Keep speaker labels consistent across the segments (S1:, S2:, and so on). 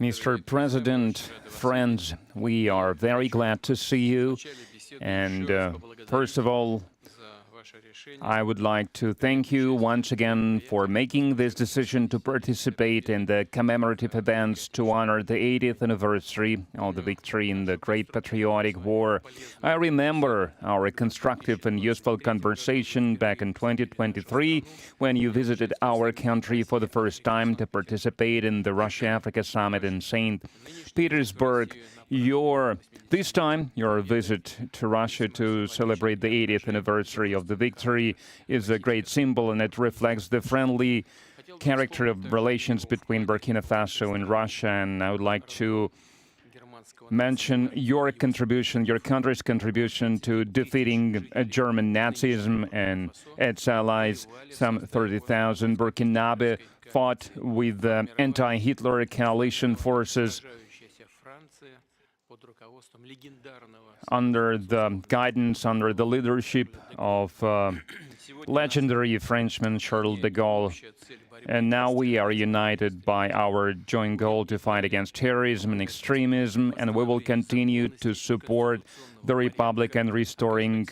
S1: Mr. President, friends, we are very glad to see you. And first of all, I would like to thank you once again for making this decision to participate in the commemorative events to honor the 80th anniversary of the victory in the Great Patriotic War. I remember our constructive and useful conversation back in 2023 when you visited our country for the first time to participate in the Russia-Africa Summit in St. Petersburg. This time, your visit to Russia to celebrate the 80th anniversary of the victory is a great symbol, and it reflects the friendly character of relations between Burkina Faso and Russia. And I would like to mention your contribution, your country's contribution to defeating German Nazism and its allies. Some 30,000 Burkinabe fought with the anti-Hitler coalition forces under the guidance, under the leadership of legendary Frenchman Charles de Gaulle. And now we are united by our joint goal to fight against terrorism and extremism, and we will continue to support the Republic and restoring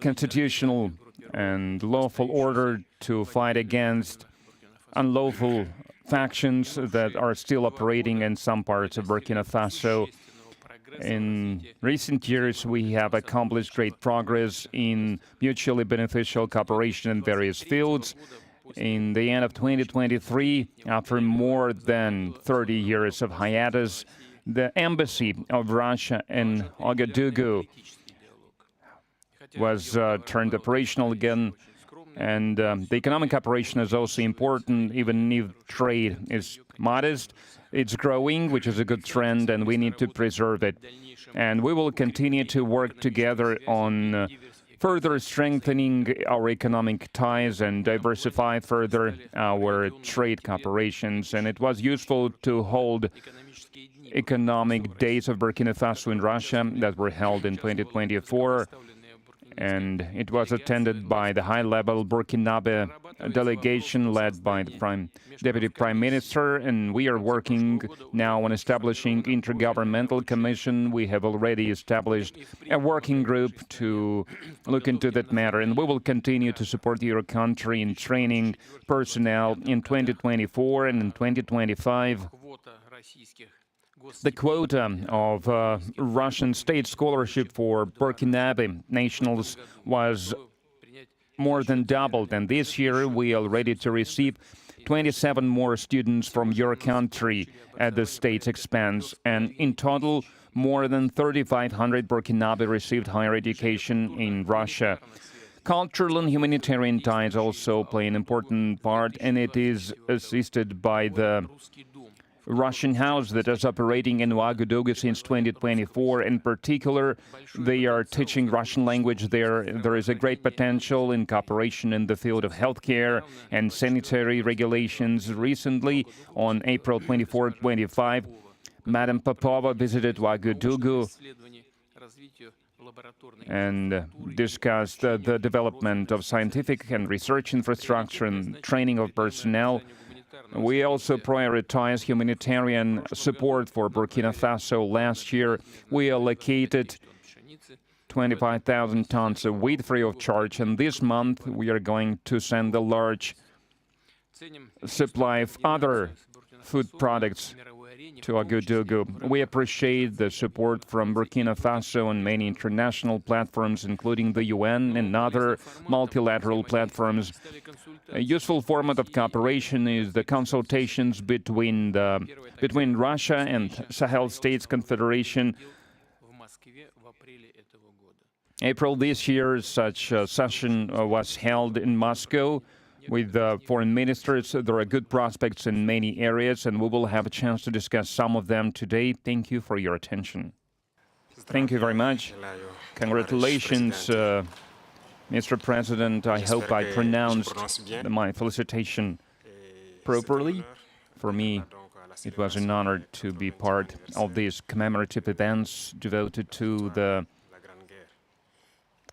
S1: constitutional and lawful order, to fight against unlawful factions that are still operating in some parts of Burkina Faso. In recent years, we have accomplished great progress in mutually beneficial cooperation in various fields. In the end of 2023, after more than 30 years of hiatus, the embassy of Russia in Ouagadougou was turned operational again. And the economic operation is also important, even if trade is modest. It's growing, which is a good trend, and we need to preserve it. And we will continue to work together on further strengthening our economic ties and diversify further our trade cooperations. And it was useful to hold economic days of Burkina Faso in Russia that were held in 2024. And it was attended by the high-level Burkinabe delegation led by the Deputy Prime Minister, and we are working now on establishing intergovernmental commission. We have already established a working group to look into that matter, and we will continue to support your country in training personnel in 2024 and in 2025. The quota of Russian state scholarship for Burkinabe nationals was more than doubled, and this year we are ready to receive 27 more students from your country at the state's expense, and in total, more than 3,500 Burkinabe received higher education in Russia. Cultural and humanitarian ties also play an important part, and it is assisted by the Russian house that is operating in Ouagadougou since 2024. In particular, they are teaching Russian language there. There is a great potential in cooperation in the field of healthcare and sanitary regulations. Recently, on April 24-25, Madam Popova visited Ouagadougou and discussed the development of scientific and research infrastructure and training of personnel. We also prioritize humanitarian support for Burkina Faso. Last year, we allocated 25,000 tons of wheat free of charge, and this month we are going to send a large supply of other food products to Ouagadougou. We appreciate the support from Burkina Faso and many international platforms, including the UN and other multilateral platforms. A useful format of cooperation is the consultations between Russia and Sahel States Confederation. April this year, such a session was held in Moscow with foreign ministers. There are good prospects in many areas, and we will have a chance to discuss some of them today. Thank you for your attention. Thank you very much. Congratulations, Mr. President. I hope I pronounced my felicitation properly. For me, it was an honor to be part of these commemorative events devoted to the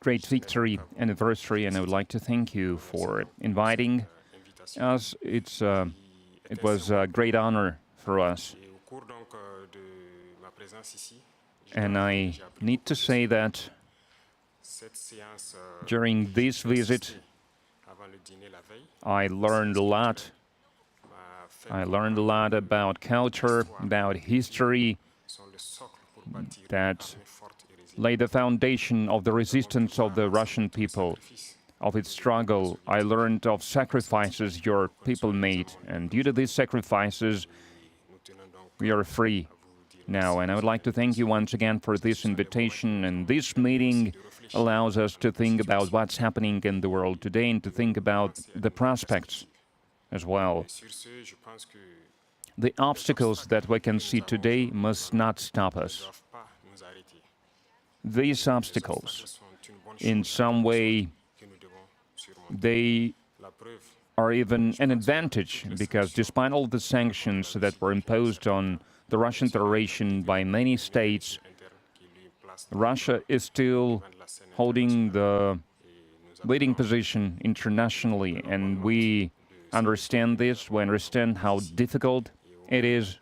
S1: great victory anniversary, and I would like to thank you for inviting us. It's It was a great honor for us. And I need to say that during this visit, I learned a lot. I learned a lot about culture, about history, that laid the foundation of the resistance of the Russian people, of its struggle. I learned of sacrifices your people made, and due to these sacrifices, we are free now. And I would like to thank you once again for this invitation, and this meeting allows us to think about what's happening in the world today and to think about the prospects as well. The obstacles that we can see today must not stop us. These obstacles, in some way, they are even an advantage, because despite all the sanctions that were imposed on the Russian Federation by many states, Russia is still holding the leading position internationally, and we understand this. We understand how difficult it is.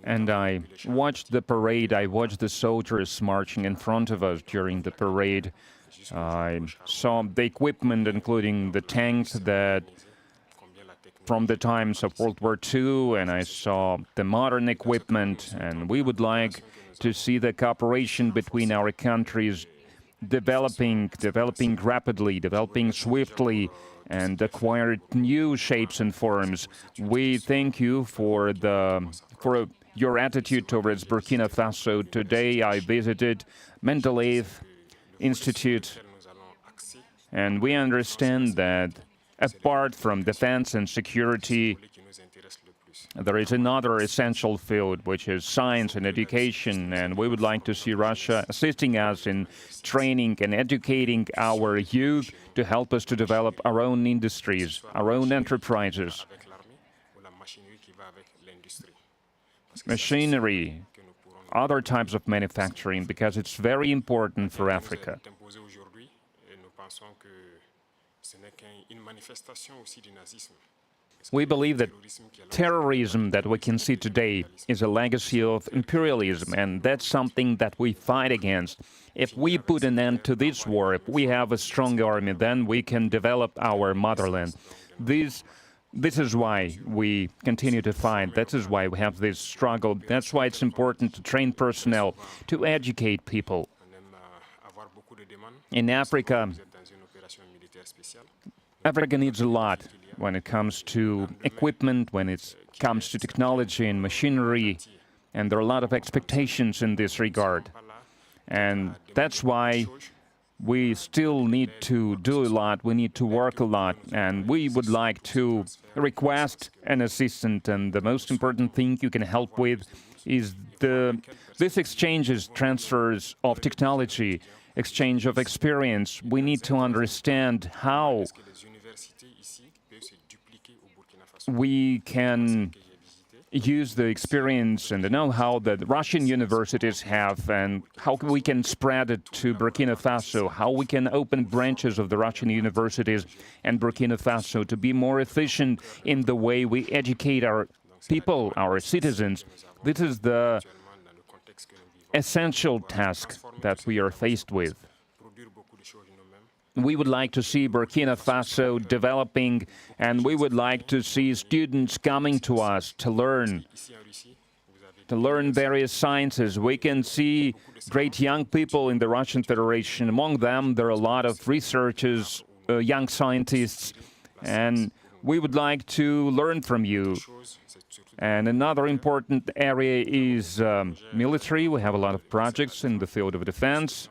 S1: And I watched the parade, I watched the soldiers marching in front of us during the parade. I saw the equipment, including the tanks that from the times of World War II, and I saw the modern equipment, and we would like to see the cooperation between our countries developing rapidly, developing swiftly, and acquire new shapes and forms. We thank you for your attitude towards Burkina Faso. Today I visited Mendeleev Institute, and we understand that apart from defense and security, there is another essential field, which is science and education, and we would like to see Russia assisting us in training and educating our youth to help us to develop our own industries, our own enterprises. Machinery, other types of manufacturing, because it's very important for Africa. We believe that terrorism that we can see today is a legacy of imperialism, and that's something that we fight against. If we put an end to this war, if we have a strong army, then we can develop our motherland. This is why we continue to fight. That is why we have this struggle. That's why it's important to train personnel, to educate people. In Africa, Africa needs a lot when it comes to equipment, when it comes to technology and machinery, and there are a lot of expectations in this regard. And that's why we still need to do a lot, we need to work a lot, and we would like to request an assistant, and the most important thing you can help with is this exchanges, transfers of technology, exchange of experience. We need to understand how we can use the experience and the know-how that Russian universities have, and how we can spread it to Burkina Faso, how we can open branches of the Russian universities and Burkina Faso to be more efficient in the way we educate our people, our citizens. This is the essential task that we are faced with. We would like to see Burkina Faso developing, and we would like to see students coming to us to learn various sciences. We can see great young people in the Russian Federation. Among them, there are a lot of researchers, young scientists, and we would like to learn from you. And another important area is military. We have a lot of projects in the field of defense.